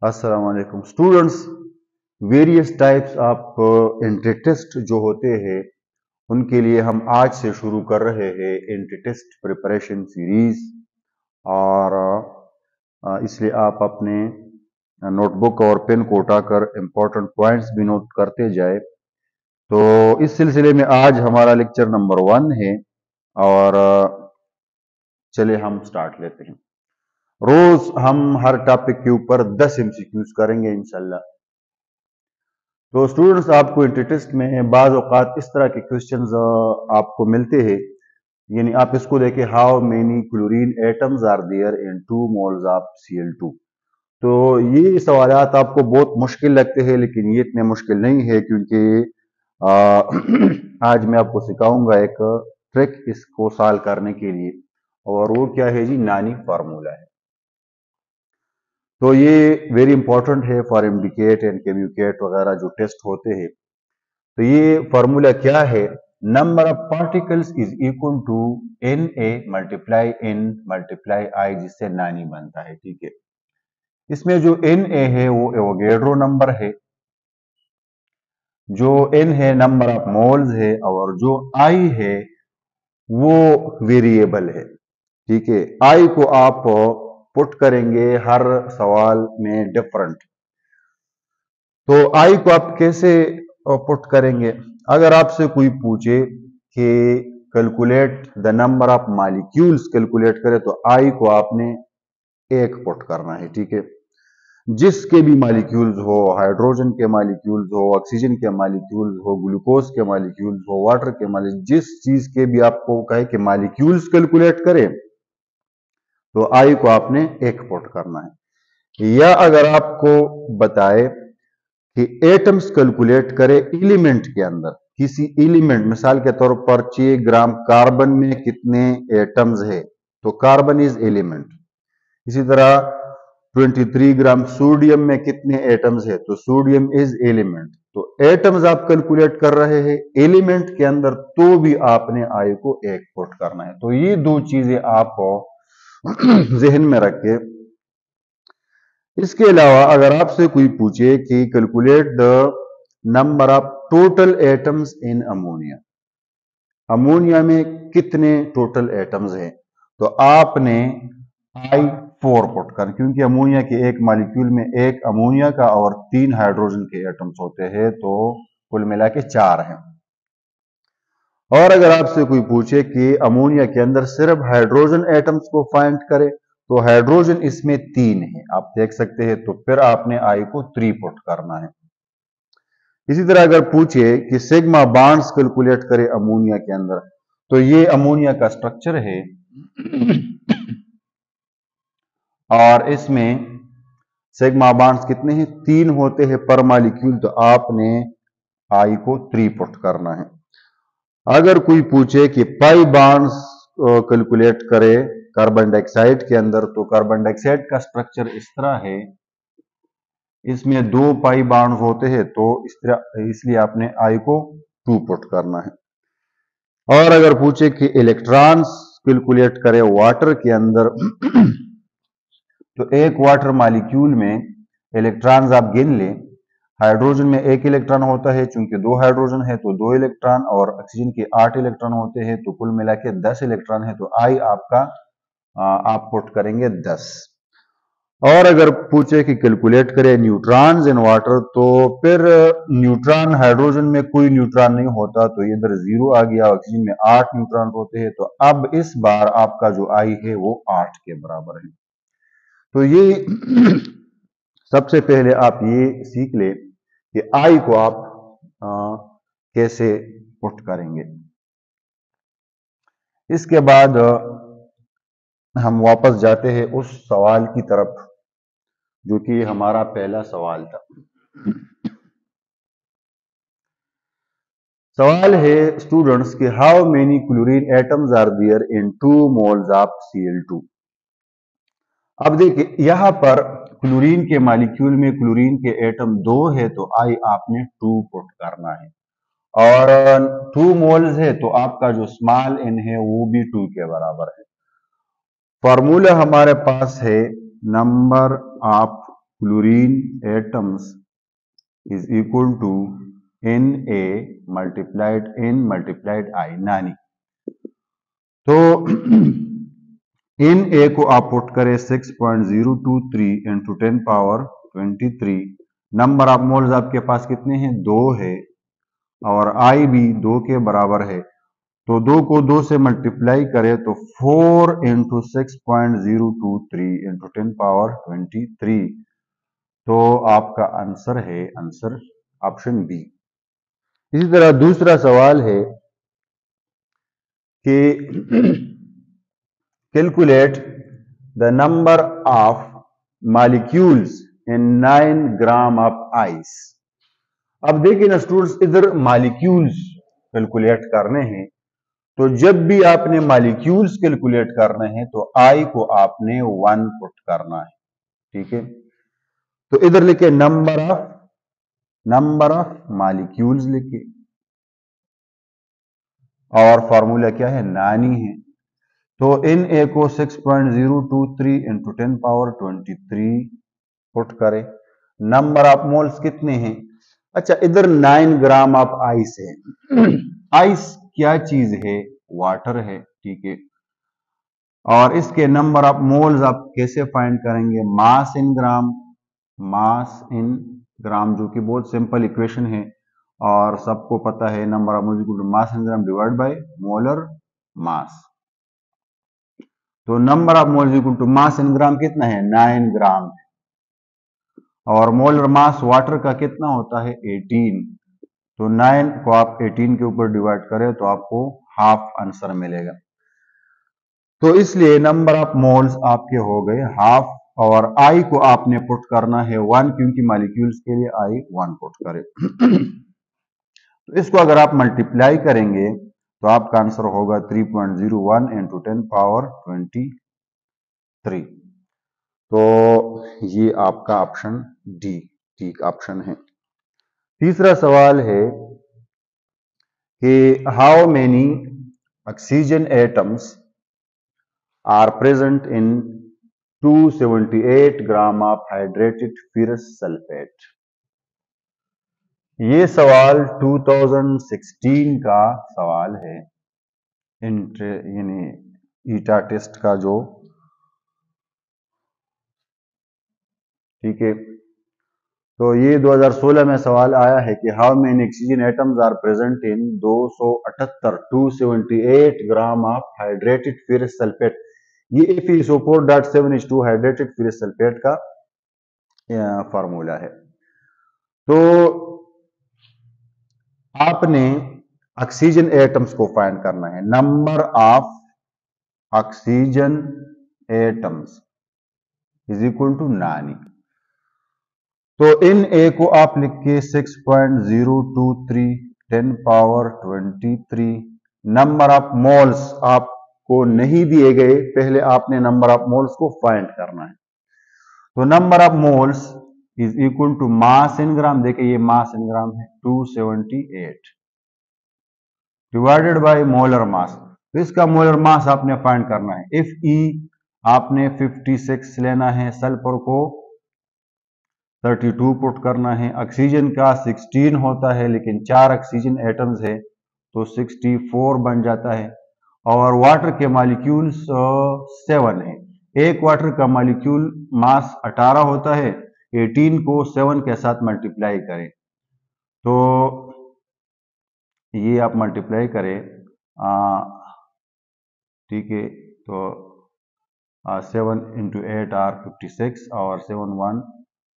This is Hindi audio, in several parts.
अस्सलाम वालेकुम students. Various types of entry test जो होते हैं उनके लिए हम आज से शुरू कर रहे हैं एंट्री टेस्ट प्रिपरेशन सीरीज। और इसलिए आप अपने नोटबुक और पेन को उठाकर इम्पोर्टेंट पॉइंट्स भी नोट करते जाए। तो इस सिलसिले में आज हमारा लेक्चर नंबर 1 है और चले हम स्टार्ट लेते हैं। रोज हम हर टॉपिक के ऊपर 10 एमसीक्यूज करेंगे इंशाल्लाह। तो स्टूडेंट्स, आपको एंट्री टेस्ट में बाज़ औक़ात इस तरह के क्वेश्चंस आपको मिलते हैं, यानी आप इसको देखें, how many chlorine atoms are there in 2 moles of Cl2। तो ये सवालात आपको बहुत मुश्किल लगते हैं, लेकिन ये इतने मुश्किल नहीं है क्योंकि आज मैं आपको सिखाऊंगा एक ट्रिक इसको सॉल्व करने के लिए, और वो क्या है जी, नानी फार्मूला है। तो ये वेरी इंपॉर्टेंट है फॉर एमडीकेट एंड केम्यूकेट वगैरह जो टेस्ट होते हैं। तो ये फार्मूला क्या है? Number of particles is equal to Na multiply n multiply i, जिससे नानी बनता है। ठीक है, इसमें जो Na है वो एवोगैड्रो नंबर है, जो n है नंबर ऑफ मोल्स है, और जो i है वो वेरिएबल है। ठीक है, i को आप पुट करेंगे हर सवाल में डिफरेंट। तो i को आप कैसे पुट करेंगे? अगर आपसे कोई पूछे कि calculate the number of molecules calculate करे, तो i को आपने 1 पुट करना है। ठीक है, जिसके भी मॉलिक्यूल्स हो, हाइड्रोजन के मॉलिक्यूल्स हो, ऑक्सीजन के मॉलिक्यूल्स हो, ग्लूकोज के मॉलिक्यूल्स हो, वाटर के मॉलिक्यूल्स, जिस चीज के भी आपको कहे कि मॉलिक्यूल्स कैलकुलेट करें, तो i को आपने 1 पुट करना है। या अगर आपको बताए कि एटम्स कैलकुलेट करे एलिमेंट के अंदर, किसी एलिमेंट, मिसाल के तौर पर 6 ग्राम कार्बन में कितने एटम्स है, तो कार्बन इज एलिमेंट। इसी तरह 23 ग्राम सोडियम में कितने एटम्स है, तो सोडियम इज एलिमेंट। तो एटम्स आप कैलकुलेट कर रहे हैं एलिमेंट के अंदर, तो भी आपने i को 1 पुट करना है। तो ये दो चीजें आप जहन में रखे। इसके अलावा अगर आपसे कोई पूछे कि calculate the number of total atoms in ammonia, ammonia में कितने टोटल एटम्स हैं, तो आपने I4 पुट कर, क्योंकि अमोनिया के एक मॉलिक्यूल में एक अमोनिया का और 3 हाइड्रोजन के एटम्स होते हैं, तो कुल मिला के 4 हैं। और अगर आपसे कोई पूछे कि अमोनिया के अंदर सिर्फ हाइड्रोजन एटम्स को फाइंड करे, तो हाइड्रोजन इसमें 3 है, आप देख सकते हैं, तो फिर आपने I को 3 पुट करना है। इसी तरह अगर पूछे कि सिग्मा बॉन्ड्स कैलकुलेट करे अमोनिया के अंदर, तो ये अमोनिया का स्ट्रक्चर है और इसमें सिग्मा बॉन्ड्स कितने हैं? 3 होते हैं पर मॉलिक्यूल, तो आपने I को 3 पुट करना है। अगर कोई पूछे कि पाई बॉन्ड्स कैलकुलेट करे कार्बन डाइऑक्साइड के अंदर, तो कार्बन डाइऑक्साइड का स्ट्रक्चर इस तरह है, इसमें 2 पाई बॉन्ड्स होते हैं, तो इस तरह, इसलिए आपने I को 2 पुट करना है। और अगर पूछे कि इलेक्ट्रॉन्स कैलकुलेट करे वाटर के अंदर तो एक वाटर मॉलिक्यूल में इलेक्ट्रॉन्स आप गिन लें, हाइड्रोजन में 1 इलेक्ट्रॉन होता है, चूंकि 2 हाइड्रोजन है तो 2 इलेक्ट्रॉन, और ऑक्सीजन के 8 इलेक्ट्रॉन होते हैं, तो कुल मिला के 10 इलेक्ट्रॉन है, तो I आपका आप पुट करेंगे 10। और अगर पूछे कि कैलकुलेट करें न्यूट्रॉन्स इन वाटर, तो फिर न्यूट्रॉन, हाइड्रोजन में कोई न्यूट्रॉन नहीं होता, तो इधर 0 आ गया, ऑक्सीजन में 8 न्यूट्रॉन होते हैं, तो अब इस बार आपका जो I है वो 8 के बराबर है। तो ये सबसे पहले आप ये सीख ले कि I को आप कैसे पुट करेंगे। इसके बाद हम वापस जाते हैं उस सवाल की तरफ जो कि हमारा पहला सवाल था। सवाल है स्टूडेंट्स कि how many chlorine atoms are there in 2 moles of Cl2। अब देखिए, यहां पर क्लोरीन के मॉलिक्यूल में क्लोरीन के एटम 2 है, तो I आपने 2 पुट करना है, और 2 मोल्स है तो आपका जो स्मॉल n है वो भी 2 के बराबर है। फॉर्मूला हमारे पास है number of chlorine atoms is equal to Na multiplied I नानी। तो Na को आप पुट करें 6.023 into 10 power 23। Number of moles आपके पास कितने हैं? 2 है और I भी 2 के बराबर है। तो 2 को 2 से मल्टीप्लाई करें तो 4 इंटू 6.023 इंटू 10 पावर 23। तो आपका आंसर है ऑप्शन बी। इसी तरह दूसरा सवाल है कि calculate the number of molecules in 9 gram of ice. अब देखिए ना स्टूडेंट्स, इधर मॉलिक्यूल्स कैलकुलेट करने हैं, तो जब भी आपने मॉलिक्यूल्स कैलकुलेट करने हैं तो आई को आपने 1 पुट करना है, ठीक है। तो इधर लिखे नंबर ऑफ मॉलिक्यूल्स लिखे, और फॉर्मूला क्या है? नानी है। तो Na को 6.023 इंटू 10 पावर 23 पुट करें। नंबर ऑफ मोल्स कितने हैं? अच्छा, इधर 9 ग्राम ऑफ आइस है। आइस क्या चीज है? वाटर है, ठीक है। और इसके नंबर ऑफ मोल्स आप कैसे फाइंड करेंगे? मास इन ग्राम, जो कि बहुत सिंपल इक्वेशन है और सबको पता है, number of moles equal to mass in gram divide by molar mass. तो number of moles equal to mass in gram कितना है? 9 ग्राम है। और मोलर मास वाटर का कितना होता है? 18। तो 9 को आप 18 के ऊपर डिवाइड करें तो आपको हाफ आंसर मिलेगा। तो इसलिए नंबर ऑफ मोल्स आपके हो गए हाफ, और आई को आपने पुट करना है 1, क्योंकि मॉलिक्यूल्स के लिए आई 1 पुट करें। तो इसको अगर आप मल्टीप्लाई करेंगे तो आपका आंसर होगा 3.01 इंटू 10 पावर 23। तो ये आपका ऑप्शन डी ठीक ऑप्शन है। तीसरा सवाल है कि how many oxygen atoms are present in 278 gram of hydrated ferrous sulphate. ये सवाल 2016 का सवाल है, यानी ईटा टेस्ट का जो, ठीक है। तो ये 2016 में सवाल आया है कि how many oxygen atoms are present in 278 gram of hydrated ferrous sulphate. ये Fe2SO4.7H2 हाइड्रेटेड फेरस सल्फेट का फार्मूला है। तो आपने ऑक्सीजन एटम्स को फाइंड करना है। Number of oxygen atoms is equal to 9। तो इन ए को आप लिख के 6.023 10 पावर 23। नंबर ऑफ मोल्स आपको नहीं दिए गए, पहले आपने नंबर ऑफ मोल्स को फाइंड करना है। तो number of moles is equal to mass in gram, देखिए ये मास इन ग्राम है 278 डिवाइडेड बाय मोलर मास। तो इसका मोलर मास आपने फाइंड करना है। इफ ई आपने 56 लेना है, सल्फर को 32 पुट करना है। ऑक्सीजन का 16 होता है, लेकिन 4 ऑक्सीजन एटम्स है तो 64 बन जाता है। और वाटर के मॉलिक्यूल्स 7 है। एक वाटर का मॉलिक्यूल मास 18 होता है। 18 को 7 के साथ मल्टीप्लाई करें तो ये आप मल्टीप्लाई करें, ठीक है। तो 7 इंटू 8 आर 56 और 7 1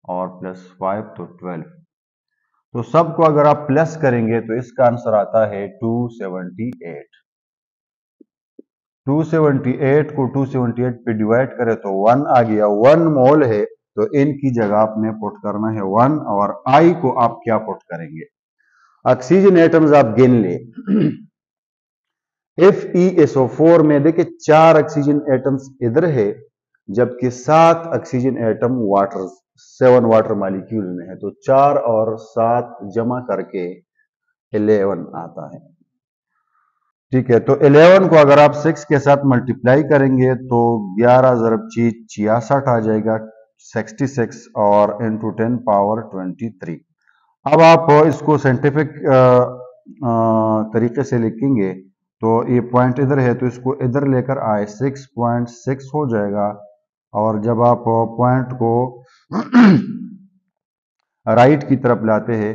और प्लस 5 तो 12। तो सबको अगर आप प्लस करेंगे तो इसका आंसर आता है 278। 278 को 278 पे डिवाइड करें तो 1 आ गया। 1 मोल है तो इनकी जगह आपने पुट करना है 1, और आई को आप क्या पुट करेंगे? ऑक्सीजन एटम्स आप गिन ले। FeSO4 में देखिए 4 ऑक्सीजन एटम्स इधर है, जबकि 7 oxygen atom water 7 water molecule में है। तो 4 और 7 जमा करके 11 आता है, ठीक है। तो 11 को अगर आप 6 के साथ मल्टीप्लाई करेंगे तो 11 ज़रब 6 66 आ जाएगा। 66 और इंटू 10 पावर 23। अब आप इसको साइंटिफिक तरीके से लिखेंगे तो ये पॉइंट इधर है तो इसको इधर लेकर आए 6.6 हो जाएगा, और जब आप पॉइंट को राइट की तरफ लाते हैं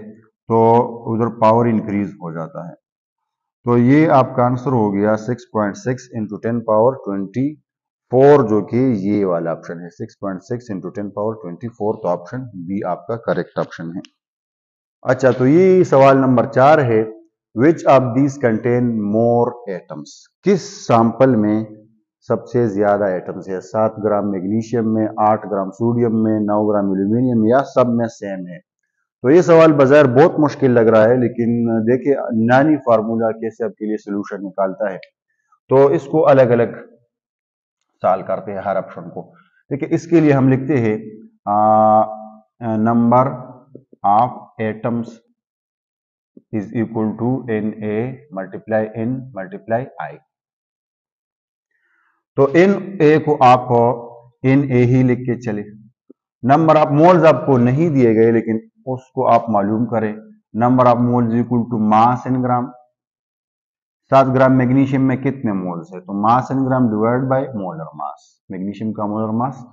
तो उधर पावर इंक्रीज हो जाता है। तो ये आपका आंसर हो गया 6.6 इंटू 10 पावर 24, जो कि ये वाला ऑप्शन है 6.6 इंटू 10 पावर 24। तो ऑप्शन बी आपका करेक्ट ऑप्शन है। अच्छा, तो ये सवाल नंबर 4 है, which of these contain more atoms? किस सैंपल में सबसे ज्यादा एटम्स है? 7 ग्राम मैग्नीशियम में, 8 ग्राम सोडियम में, 9 ग्राम एल्यूमिनियम, या सब में सेम है? तो ये सवाल बाजार बहुत मुश्किल लग रहा है, लेकिन देखिए नानी फार्मूला कैसे आपके लिए सोल्यूशन निकालता है। तो इसको अलग अलग सॉल्व करते हैं हर ऑप्शन को। देखिए इसके लिए हम लिखते हैं number of atoms is equal to Na multiply N multiply I। तो Na को आप Na ही लिख के चले। नंबर ऑफ मोल्स आपको नहीं दिए गए, लेकिन उसको आप मालूम करें। Number of moles equal to mass in gram. 7 gram magnesium में कितने मोल्स है? तो mass in gram divide by molar mass, magnesium का मोलर मास।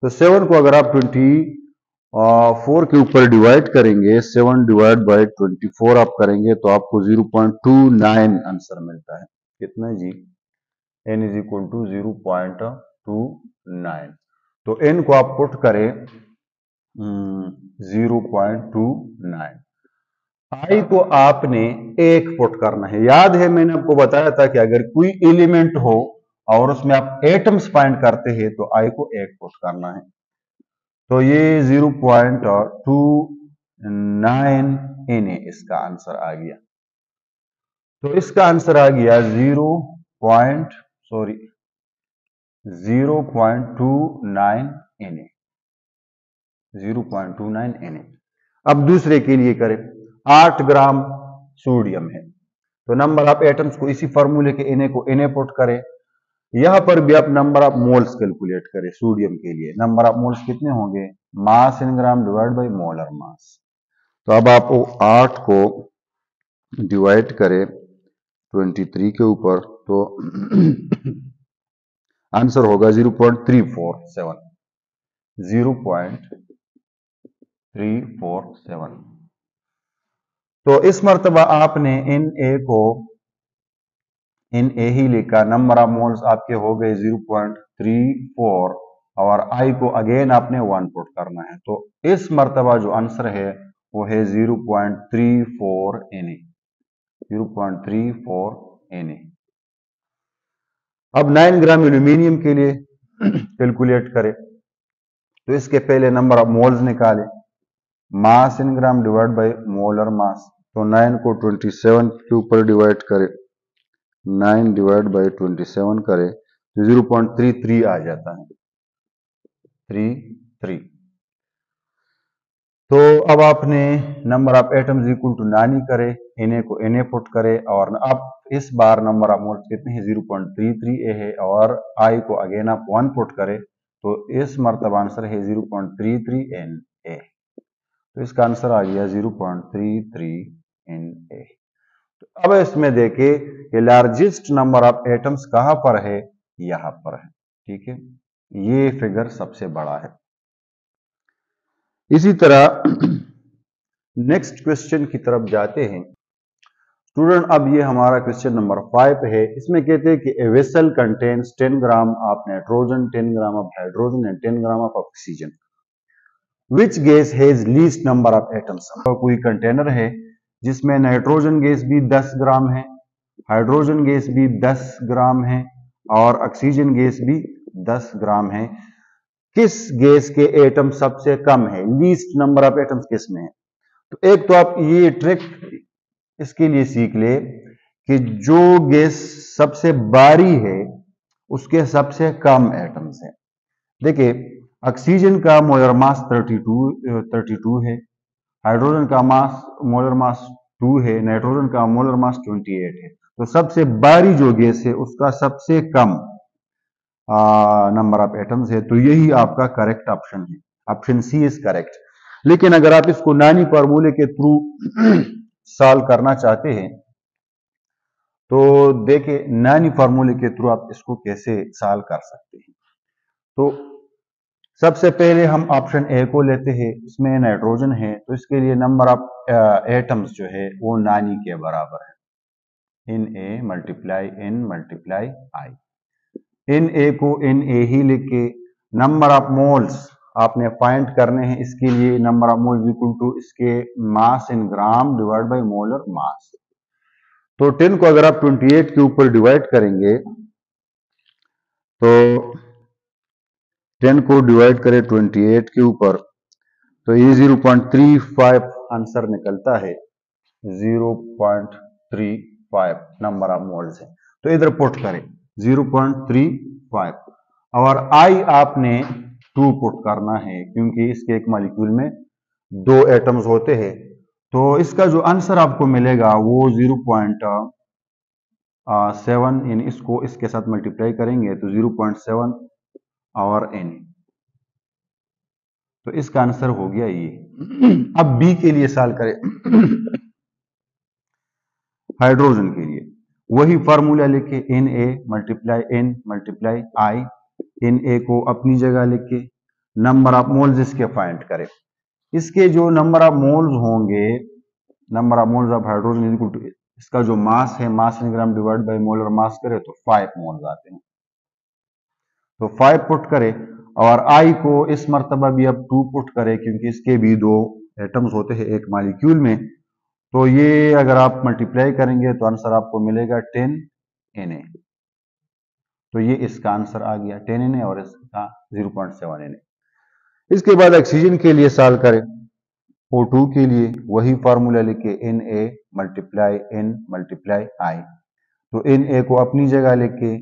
तो 7 को अगर आप 24 के ऊपर डिवाइड करेंगे, 7 डिवाइड बाय 24 आप करेंगे तो आपको 0.29 आंसर मिलता है। कितना जी? n is equal to 0.29। तो n को आप पुट करें 0.29। I को आपने 1 पुट करना है। याद है मैंने आपको बताया था कि अगर कोई एलिमेंट हो और उसमें आप एटम्स फाइंड करते हैं तो I को 1 पुट करना है। तो ये 0.29 Na इसका आंसर आ गया। तो इसका आंसर आ गया 0.29 Na। 0.29 Na। अब दूसरे के लिए करें। 8 ग्राम सोडियम है, तो नंबर ऑफ एटम्स को इसी फॉर्मूले के Na को Na पुट करें। यहां पर भी आप नंबर ऑफ मोल्स कैलकुलेट करें। सोडियम के लिए नंबर ऑफ मोल्स कितने होंगे? Mass in gram divide by molar mass. तो अब आप 8 को डिवाइड करें 23 के ऊपर तो आंसर होगा 0.347। 0.347। तो इस मर्तबा आपने Na को Na ही लिखा। नंबर ऑफ मोल्स आपके हो गए 0.34 और I को अगेन आपने 1 पुट करना है। तो इस मर्तबा जो आंसर है वो है 0.34 Na। 0.34 Na। अब 9 ग्राम एल्यूमिनियम के लिए कैलकुलेट करें तो इसके पहले नंबर ऑफ मोल्स निकालें। Mass in gram divide by molar mass. तो 9 को 27 के ऊपर डिवाइड करें, 9 डिवाइड बाय 27 करें तो 0.33 आ जाता है। 33। तो अब आपने number of atoms equal to 9 करे, Na को Na पुट करे, और अब इस बार नंबर ऑफ मोल्स कितने हैं? 0.33 है, और I को अगेन आप 1 पुट करें तो इस मर्तबा आंसर है 0.33 Na। तो इसका आंसर आ गया 0.33 Na। तो अब इसमें देखिए कि लार्जेस्ट नंबर ऑफ एटम्स कहां पर है? यहां पर है। ठीक है, ये फिगर सबसे बड़ा है। इसी तरह नेक्स्ट क्वेश्चन की तरफ जाते हैं स्टूडेंट। अब ये हमारा क्वेश्चन नंबर 5 है। इसमें कहते हैं कि a vessel contains 10 gram of nitrogen, 10 gram of hydrogen and 10 gram of oxygen. Which gas has least number of atoms? कोई कंटेनर है जिसमें नाइट्रोजन गैस भी 10 ग्राम है, हाइड्रोजन गैस भी 10 ग्राम है और ऑक्सीजन गैस भी 10 ग्राम है। किस गैस के एटम सबसे कम है? लीस्ट नंबर ऑफ एटम्स किस में है? तो एक तो आप ये ट्रिक इसके लिए सीख ले कि जो गैस सबसे भारी है उसके सबसे कम एटम्स है। देखिए ऑक्सीजन का मोलर मास 32 है, हाइड्रोजन का मास मोलर मास 2 है, नाइट्रोजन का मोलर मास 28 है। तो सबसे भारी जो गैस है उसका सबसे कम नंबर ऑफ एटम्स है। तो यही आपका करेक्ट ऑप्शन है। Option C is correct. लेकिन अगर आप इसको नानी फार्मूले के थ्रू सॉल्व करना चाहते हैं तो देखिए नानी फार्मूले के थ्रू आप इसको कैसे सॉल्व कर सकते हैं। तो सबसे पहले हम ऑप्शन ए को लेते हैं, इसमें नाइट्रोजन है तो इसके लिए नंबर ऑफ एटम्स जो है वो नानी के बराबर है, इन ए मल्टीप्लाई इन मल्टीप्लाई आई। इन ए को इन ए ही लिख के नंबर ऑफ मोल्स आपने फाइंड करने हैं, इसके लिए number of moles equal to इसके mass in gram divide by molar mass. तो 10 को अगर आप 28 के ऊपर डिवाइड करेंगे तो 10 को डिवाइड करें 28 के ऊपर तो ये 0.35 आंसर निकलता है, 0.35 नंबर ऑफ मोल्स है। तो इधर पुट करें 0.35 और आई आपने 2 पुट करना है क्योंकि इसके एक मॉलिक्यूल में 2 एटम्स होते हैं। तो इसका जो आंसर आपको मिलेगा वो 0.7 इन इसको इसके साथ मल्टीप्लाई करेंगे तो 0.7 और n, तो इसका आंसर हो गया ये। अब बी के लिए सॉल्व करें हाइड्रोजन के लिए वही फार्मूला लिखे इन ए मल्टीप्लाई आई, इन ए को अपनी जगह लिख के नंबर ऑफ मोल्स इसके फाइंड करें। इसके जो नंबर ऑफ मोल्स होंगे, number of moles of hydrogen equal to इसका जो मास है, mass in gram divide by molar mass करें तो 5 मोल्स आते हैं। तो 5 पुट करें और आई को इस मर्तबा भी अब 2 पुट करें क्योंकि इसके भी 2 एटम्स होते हैं एक मॉलिक्यूल में। तो ये अगर आप मल्टीप्लाई करेंगे तो आंसर आपको मिलेगा 10 Na। तो ये इसका आंसर आ गया 10 Na और इसका 0.7 Na। इसके बाद ऑक्सीजन के लिए सॉल्व करें, O2 के लिए वही फार्मूला लिखे Na मल्टीप्लाई आई। तो Na को अपनी जगह लिखे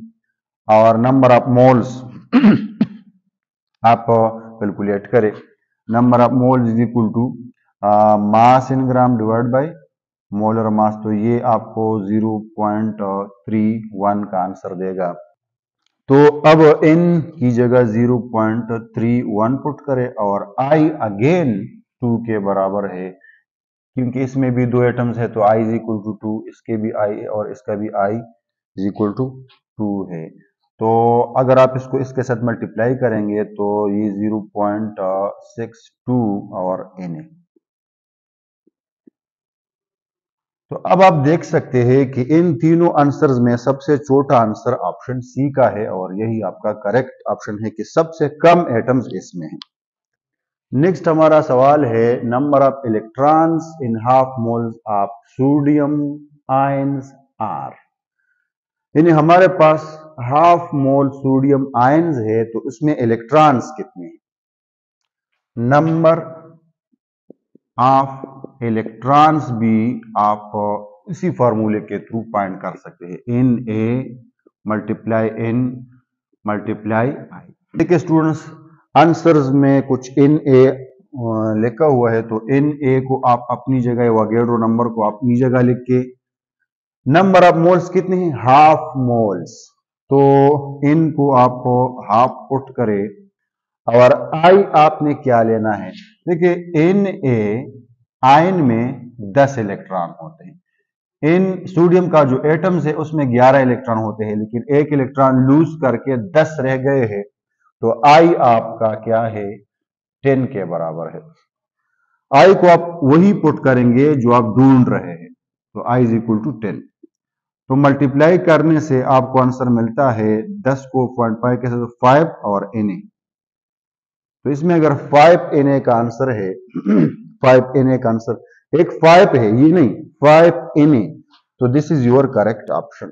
और नंबर ऑफ मोल्स आप कैलकुलेट करें, number of moles is equal to mass in gram divide by molar mass. तो ये आपको 0.31 का आंसर देगा। तो अब n की जगह 0.31 पुट करें और i अगेन 2 के बराबर है क्योंकि इसमें भी 2 एटम्स है तो i इज इक्वल टू 2, इसके भी i और इसका भी i इज इक्वल टू 2 है। तो अगर आप इसको इसके साथ मल्टीप्लाई करेंगे तो ये 0.62 और Na। तो अब आप देख सकते हैं कि इन तीनों आंसर्स में सबसे छोटा आंसर ऑप्शन सी का है और यही आपका करेक्ट ऑप्शन है कि सबसे कम एटम्स इसमें है। नेक्स्ट हमारा सवाल है number of electrons in half moles of sodium ions are. यानी हमारे पास हाफ मोल सोडियम आयंस है तो उसमें इलेक्ट्रॉन्स कितने हैं। नंबर ऑफ इलेक्ट्रॉन्स भी आप इसी फार्मूले के थ्रू फाइंड कर सकते हैं, इन ए मल्टीप्लाई आई। देखिए स्टूडेंट्स आंसर्स में कुछ इन ए लिखा हुआ है तो इन ए को आप अपनी जगह वोगेड्रो नंबर को अपनी जगह लिख के नंबर ऑफ मोल्स कितने हैं, हाफ मोल्स। तो इनको आप हाफ पुट करें और आई आपने क्या लेना है, देखिए इन ए आयन में 10 इलेक्ट्रॉन होते हैं, इन सोडियम का जो एटम्स है उसमें 11 इलेक्ट्रॉन होते हैं लेकिन एक इलेक्ट्रॉन लूज करके 10 रह गए हैं तो आई आपका क्या है 10 के बराबर है। आई को आप वही पुट करेंगे जो आप ढूंढ रहे हैं तो आई इज इक्वल टू 10। तो मल्टीप्लाई करने से आपको आंसर मिलता है 10 को 0.5 के साथ 5 और Na। तो इसमें अगर 5 Na का आंसर है 5 Na का आंसर एक 5 है ये नहीं 5 Na, तो this is your correct option.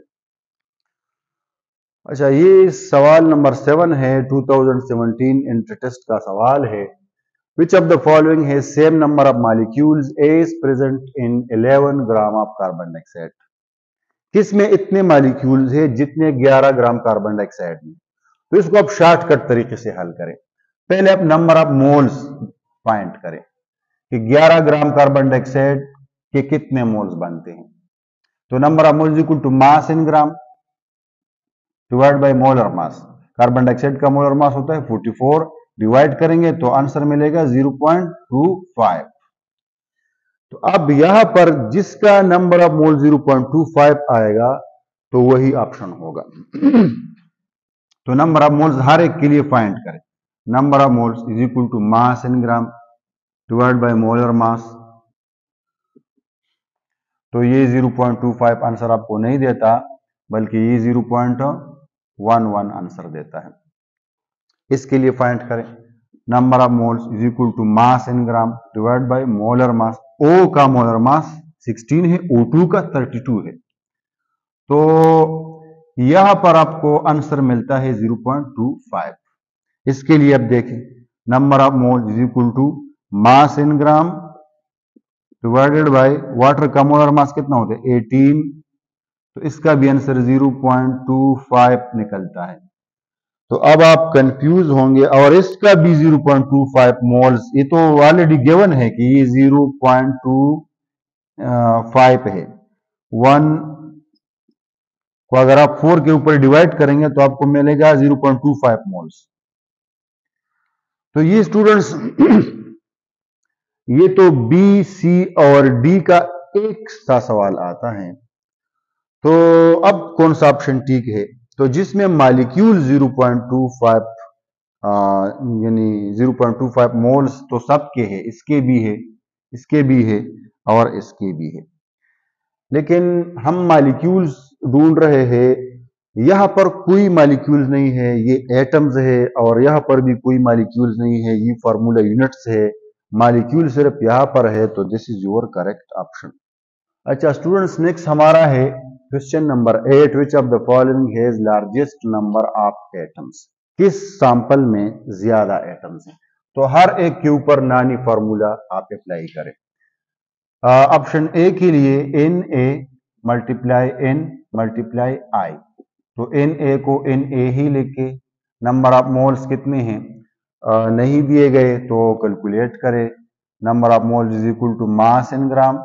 अच्छा ये सवाल नंबर 7 है 2017 इंटर टेस्ट का सवाल है। विच ऑफ द फॉलोइंग है same number of molecules is present in 11 gram of carbon dioxide. किसमें इतने मॉलिक्यूल्स है जितने 11 ग्राम कार्बन डाइऑक्साइड में। तो इसको आप शॉर्टकट तरीके से हल करें, पहले आप नंबर ऑफ मोल्स फाइंड करें कि 11 ग्राम कार्बन डाइऑक्साइड के कितने मोल्स बनते हैं। तो number of moles equal to mass in gram divide by molar mass. Carbon dioxide का मोलर मास होता है 44, डिवाइड करेंगे तो आंसर मिलेगा 0.25। तो अब यहां पर जिसका नंबर ऑफ मोल 0.25 आएगा तो वही ऑप्शन होगा। तो नंबर ऑफ मोल्स हर एक के लिए फाइंड करें। Number of moles is equal to mass in gram divide by molar mass. तो ये 0.25 आंसर आपको नहीं देता, बल्कि ये 0.11 आंसर देता है। इसके लिए फाइंड करें number of moles is equal to mass in gram divide by molar mass. O का मोलर मास 16 है, O2 का 32 है। तो यहां पर आपको आंसर मिलता है 0.25। इसके लिए अब देखें number of mole is equal to mass in gram divided by water का मोलर मास कितना होता है 18। तो इसका भी आंसर 0.25 निकलता है। तो अब आप कंफ्यूज होंगे, और इसका भी 0.25 मोल्स, ये तो ऑलरेडी गिवन है कि ये 0.25 है। 1 को अगर आप 4 के ऊपर डिवाइड करेंगे तो आपको मिलेगा 0.25 मोल्स। तो ये स्टूडेंट्स ये तो बी, सी और डी का एक सा सवाल आता है। तो अब कौन सा ऑप्शन ठीक है? तो जिसमें मॉलिक्यूल 0.25 यानी 0.25 मोल्स तो सबके है, इसके भी है, इसके भी है और इसके भी है। लेकिन हम मॉलिक्यूल्स ढूंढ रहे हैं, यहां पर कोई मॉलिक्यूल्स नहीं है, ये एटम्स है, और यहां पर भी कोई मॉलिक्यूल्स नहीं है, ये फार्मूला यूनिट्स है। मॉलिक्यूल सिर्फ यहां पर है, तो this is your correct option. अच्छा स्टूडेंट्स, नेक्स्ट हमारा है question number 8। Which of the following has largest number of atoms? किस सैंपल में ज्यादा एटम्स हैं? तो हर एक के ऊपर नानी फार्मूला आप अप्लाई करें। ऑप्शन ए के लिए N A multiply N multiply I. तो एन ए को एन ए ही लिखे। नंबर ऑफ मोल्स कितने हैं नहीं दिए गए, तो कैलकुलेट करें। Number of moles is equal to mass in gram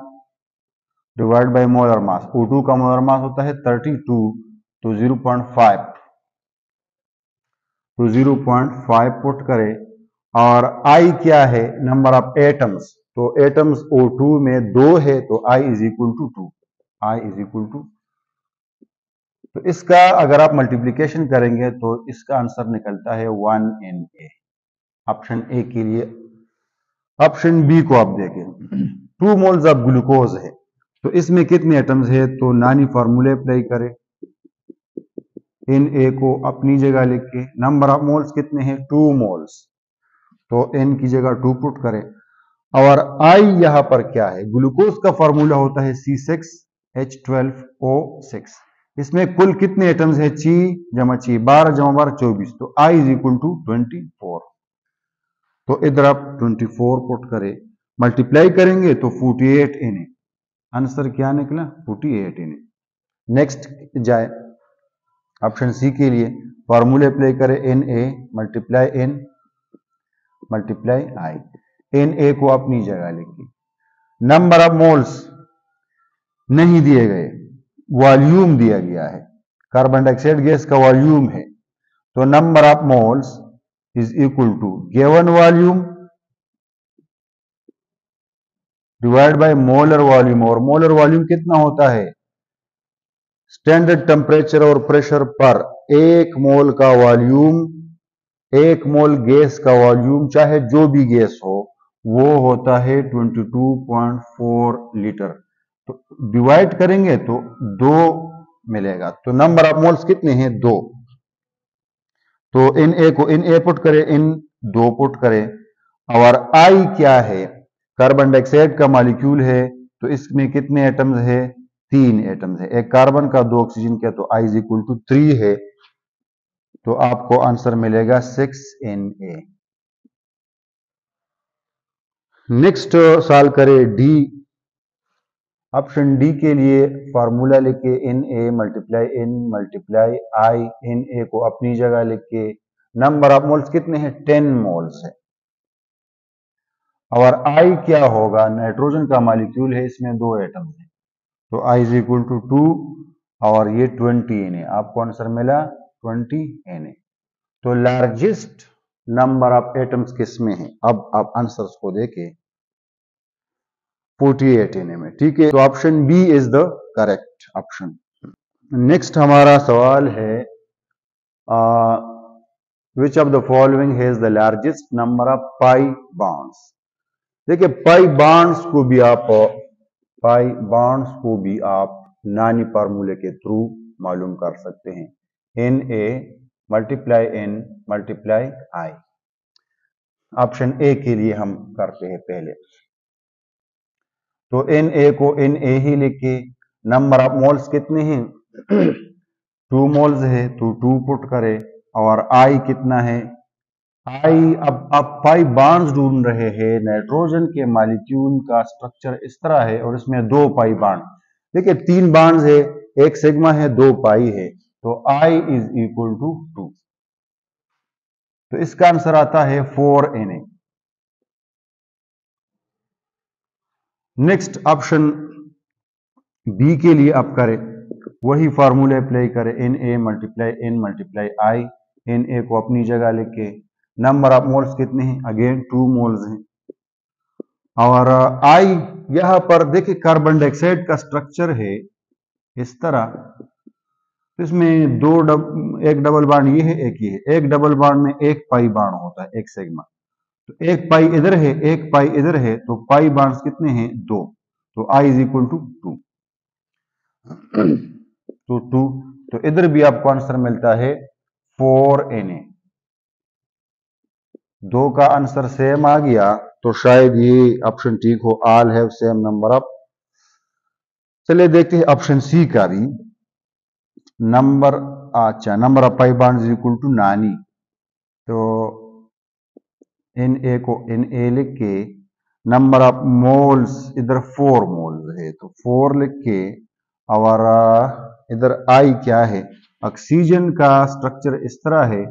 divide by molar mass. O2 का मोलर मास होता है 32, तो 0.5, तो 0.5 पुट करें। और I क्या है? Number of atoms. तो एटम्स O2 में 2 है, तो I इज इक्वल टू 2। I इज इक्वल टू, तो इसका अगर आप मल्टीप्लीकेशन करेंगे तो इसका आंसर निकलता है 1Na। ऑप्शन ए के लिए। ऑप्शन बी को आप देखें, 2 मोल्स ऑफ ग्लूकोज है, तो इसमें कितने एटम्स है? तो नानी फार्मूले अप्लाई करें। इन ए को अपनी जगह लिख के, नंबर ऑफ मोल्स कितने हैं? 2 मोल्स, तो एन की जगह 2 पुट करें। और आई यहां पर क्या है? ग्लूकोज का फार्मूला होता है C6H12O6। इसमें कुल कितने एटम्स है? ची जमा ची, 12 जमा 12 24, तो आई इज इक्वल टू 24। तो इधर आप 24 पुट करें, मल्टीप्लाई करेंगे तो 48 Na। आंसर क्या निकला? 48 Na। नेक्स्ट जाए ऑप्शन सी के लिए, फॉर्मूले अप्लाई करें। N A multiply N multiply I. N A को अपनी जगह लिखिए। नंबर ऑफ मोल्स नहीं दिए गए, वॉल्यूम दिया गया है। कार्बन डाइऑक्साइड गैस का वॉल्यूम है, तो number of moles is equal to given volume divide by molar volume. और मोलर वॉल्यूम कितना होता है? स्टैंडर्ड टेम्परेचर और प्रेशर पर 1 मोल का वॉल्यूम, 1 मोल गैस का वॉल्यूम, चाहे जो भी गैस हो, वो होता है 22.4 लीटर। तो डिवाइड करेंगे तो 2 मिलेगा। तो नंबर ऑफ मोल्स कितने हैं? 2। तो इन ए को इन ए पुट करें, इन 2 पुट करें। और आई क्या है? कार्बन डाइऑक्साइड का मॉलिक्यूल है, तो इसमें कितने एटम्स है? 3 एटम्स है। एक कार्बन का, 2 ऑक्सीजन का, तो आई इज इक्वल टू 3 है। तो आपको आंसर मिलेगा 6Na। नेक्स्ट सॉल्व करें डी। ऑप्शन डी के लिए फॉर्मूला लिखे, N A multiply N multiply I. N A को अपनी जगह लिखे। नंबर ऑफ मोल्स कितने हैं? 10 मोल्स है। और आई क्या होगा? नाइट्रोजन का मॉलिक्यूल है, इसमें 2 एटम्स हैं, तो आई इज इक्वल टू 2 और ये 20 Na। आपको आंसर मिला 20 Na। तो नंबर ऑफ एटम्स किस में है। अब आप आंसर्स को देखें, 48 Na में, ठीक है। तो option B is the correct option. Next हमारा सवाल है, which of the following has the largest number of pi bonds. देखिए पाई बॉन्ड्स को भी आप नानी फार्मूले के थ्रू मालूम कर सकते हैं, Na multiply n multiply I. Option A के लिए हम करते हैं पहले, तो Na को Na ही लिखे, नंबर ऑफ मोल्स कितने हैं 2 मोल्स है तो 2 पुट करे, और आई कितना है आई। अब आप पाई बॉन्ड्स ढूंढ रहे हैं, नाइट्रोजन के मॉलिक्यूल का स्ट्रक्चर इस तरह है और इसमें 2 पाई बॉन्ड, देखिए 3 बॉन्ड्स है, 1 सिग्मा है, 2 पाई है, तो आई इज इक्वल टू 2। तो इसका आंसर आता है 4Na। नेक्स्ट ऑप्शन बी के लिए आप करें, वही फार्मूले अप्लाई करें, Na मल्टीप्लाई n मल्टीप्लाई आई। Na को अपनी जगह लिखे, नंबर ऑफ मोल्स कितने हैं, अगेन 2 मोल्स हैं, और आई यहां पर देखिए कार्बन डाइऑक्साइड का स्ट्रक्चर है इस तरह, तो इसमें एक डबल बॉन्ड ये है, एक ये है, एक डबल बॉन्ड में एक पाई बॉन्ड होता है, एक सिग्मा, तो एक पाई इधर है एक पाई इधर है, तो पाई बॉन्ड्स कितने हैं 2, तो आई इज इक्वल टू 2। तो 2, तो इधर भी आपको आंसर मिलता है 4Na। 2 का आंसर सेम आ गया, तो शायद ये ऑप्शन ठीक हो, all have same number of. चलिए देखते हैं ऑप्शन सी का भी, number of pi bonds is equal to नानी, तो Na को Na लिख के, नंबर ऑफ मोल्स इधर 4 मोल्स है तो 4 लिख के, और इधर आई क्या है, ऑक्सीजन का स्ट्रक्चर इस तरह है,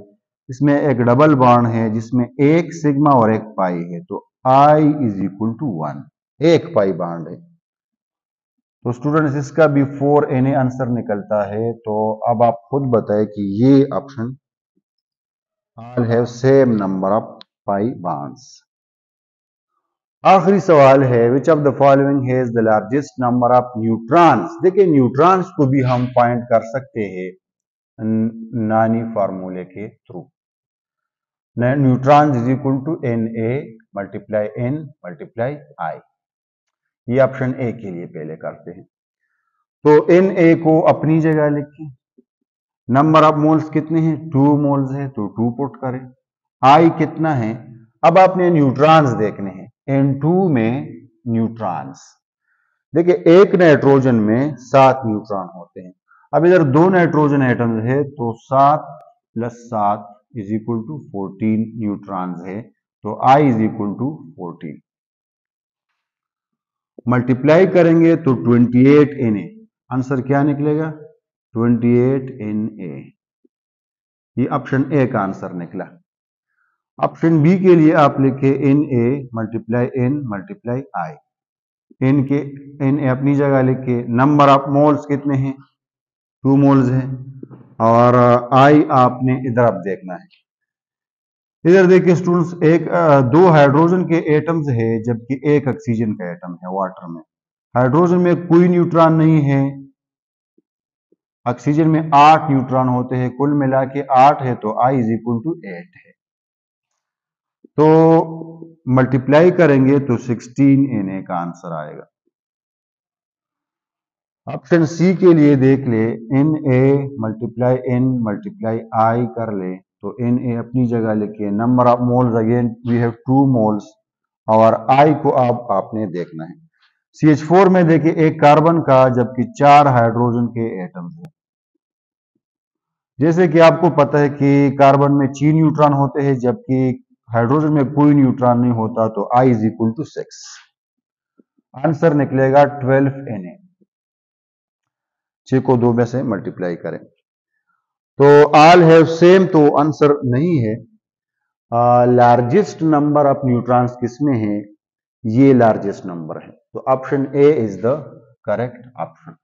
इसमें एक डबल बॉन्ड है जिसमें एक सिग्मा और एक पाई है, तो आई इज इक्वल टू 1, एक पाई बॉन्ड है। तो स्टूडेंट्स इसका भी 4Na आंसर निकलता है। तो अब आप खुद बताएं कि ये option all have same number of pi bonds. आखिरी सवाल है, which of the following has the largest number of neutrons. देखिए न्यूट्रॉन्स को भी हम फाइंड कर सकते हैं नानी फार्मूले के through, neutrons is equal to Na multiply n multiply I. ये ऑप्शन ए के लिए पहले करते हैं, तो Na को अपनी जगह लिखें, नंबर ऑफ मोल्स कितने हैं 2 मोल्स है तो 2 पुट करें, आई कितना है। अब आपने न्यूट्रॉन्स देखने हैं, N2 में न्यूट्रॉन्स, देखिए एक नाइट्रोजन में 7 न्यूट्रॉन होते हैं, अब इधर 2 नाइट्रोजन एटम्स है तो 7 + 7 इज इक्वल टू 14 न्यूट्रॉन्स है, तो I is equal to 14। Multiply करेंगे तो 28Na, आंसर क्या निकलेगा 28Na। ये ऑप्शन ए का आंसर निकला। ऑप्शन बी के लिए आप लिखे Na मल्टीप्लाई n मल्टीप्लाई आई, Na अपनी जगह लिखे, नंबर ऑफ मोल्स कितने हैं 2 मोल्स हैं, और आई आपने इधर अब देखना है, इधर देखिए स्टूडेंट्स, 2 हाइड्रोजन के एटम्स है जबकि 1 ऑक्सीजन का एटम है वाटर में, हाइड्रोजन में कोई न्यूट्रॉन नहीं है, ऑक्सीजन में 8 न्यूट्रॉन होते हैं, कुल मिला के 8 है, तो आई इज इक्वल टू 8 है। तो मल्टीप्लाई करेंगे तो 16Na का आंसर आएगा। ऑप्शन सी के लिए देख ले, Na multiply n multiply I कर ले, तो Na अपनी जगह लिखिए, number of moles again we have 2 moles, और आई को आपने देखना है। CH4 में देखिए 1 कार्बन का जबकि 4 हाइड्रोजन के एटम्स हैं। जैसे कि आपको पता है कि कार्बन में 4 न्यूट्रॉन होते हैं जबकि हाइड्रोजन में कोई न्यूट्रॉन नहीं होता, तो I is equal to 6, answer निकलेगा 12Na। 6 को 2 में से मल्टीप्लाई करें तो ऑल हैव सेम, तो आंसर नहीं है। लार्जेस्ट नंबर ऑफ न्यूट्रॉन्स किसमें है, ये लार्जेस्ट नंबर है, तो option A is the correct option.